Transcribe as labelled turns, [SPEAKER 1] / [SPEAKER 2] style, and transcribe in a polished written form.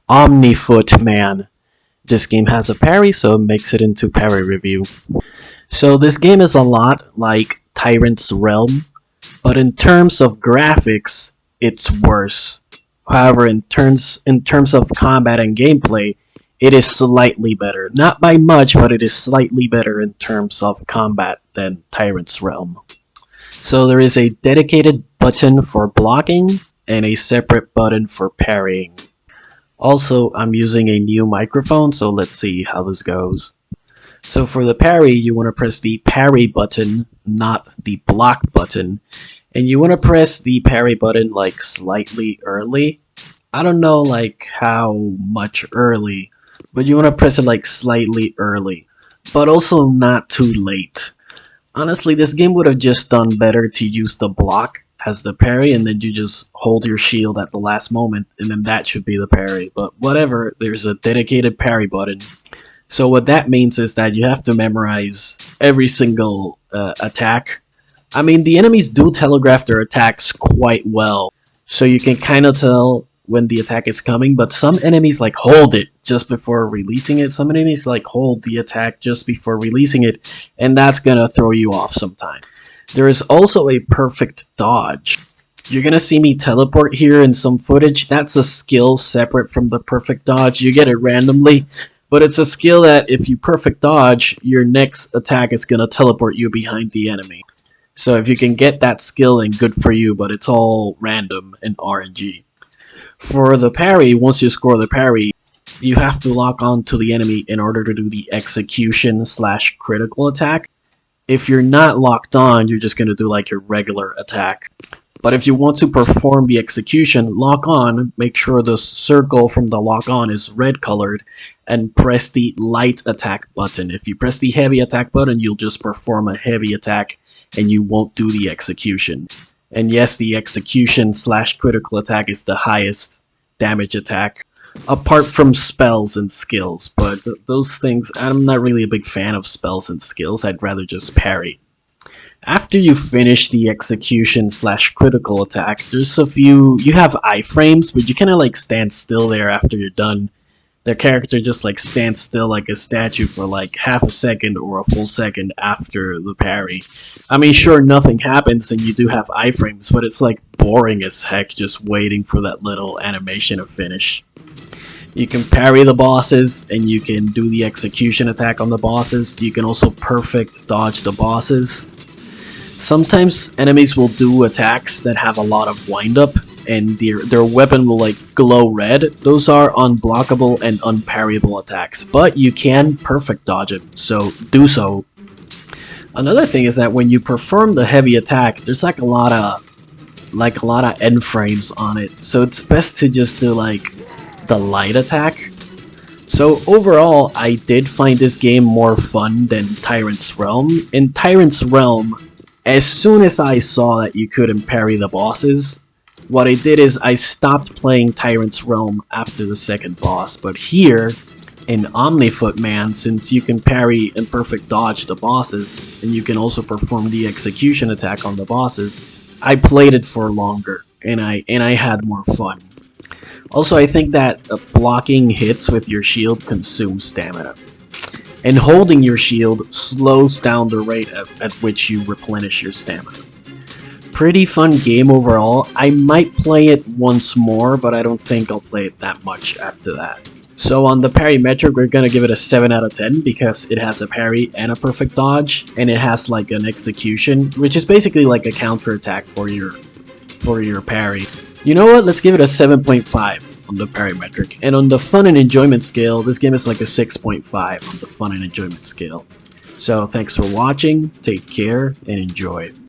[SPEAKER 1] OmniFootman. This game has a parry, so it makes it into parry review. So this game is a lot like Tyrant's Realm, but in terms of graphics, it's worse. However, in terms of combat and gameplay, it is slightly better. Not by much, but it is slightly better in terms of combat than Tyrant's Realm. So there is a dedicated button for blocking and a separate button for parrying. Also, I'm using a new microphone, so let's see how this goes. So for the parry, you want to press the parry button, not the block button. And you want to press the parry button like slightly early. I don't know like how much early, but you want to press it like slightly early, but also not too late. Honestly, this game would have just done better to use the block as the parry, and then you just hold your shield at the last moment, and then that should be the parry. But whatever, there's a dedicated parry button. So what that means is that you have to memorize every single attack. I mean, the enemies do telegraph their attacks quite well, so you can kind of tell when the attack is coming, but some enemies like hold it just before releasing it. Some enemies like hold the attack just before releasing it, and that's gonna throw you off sometimes. There is also a perfect dodge. You're gonna see me teleport here in some footage. That's a skill separate from the perfect dodge. You get it randomly, but it's a skill that if you perfect dodge, your next attack is gonna teleport you behind the enemy. So if you can get that skill, then good for you, but it's all random and RNG. For the parry, once you score the parry, you have to lock on to the enemy in order to do the execution/critical attack. If you're not locked on, you're just going to do like your regular attack. But if you want to perform the execution, lock on, make sure the circle from the lock on is red colored, and press the light attack button. If you press the heavy attack button, you'll just perform a heavy attack and you won't do the execution. And yes, the execution/critical attack is the highest damage attack, apart from spells and skills. But those things, I'm not really a big fan of spells and skills. I'd rather just parry. After you finish the execution/critical attack, there's a few, you have iframes, but you kind of like stand still there after you're done. The character just like stands still like a statue for like half a second or a full second after the parry. I mean, sure, nothing happens and you do have iframes, but it's like boring as heck just waiting for that little animation to finish. You can parry the bosses and you can do the execution attack on the bosses. You can also perfect dodge the bosses. Sometimes enemies will do attacks that have a lot of wind-up, and their weapon will like glow red. Those are unblockable and unparryable attacks, but you can perfect dodge it, so do so. Another thing is that when you perform the heavy attack, there's like a lot of end frames on it, so it's best to just do like the light attack. So overall, I did find this game more fun than Tyrant's Realm. In Tyrant's Realm, as soon as I saw that you couldn't parry the bosses, what I did is I stopped playing Tyrant's Realm after the second boss. But here, in OmniFootman, since you can parry and perfect dodge the bosses, and you can also perform the execution attack on the bosses, I played it for longer, and I had more fun. Also, I think that blocking hits with your shield consumes stamina, and holding your shield slows down the rate at which you replenish your stamina. Pretty fun game overall. I might play it once more, but I don't think I'll play it that much after that. So on the parry metric, we're gonna give it a 7 out of 10 because it has a parry and a perfect dodge, and it has like an execution, which is basically like a counter attack for your parry. You know what? Let's give it a 7.5 on the parry metric. And on the fun and enjoyment scale, this game is like a 6.5 on the fun and enjoyment scale. So thanks for watching, take care, and enjoy.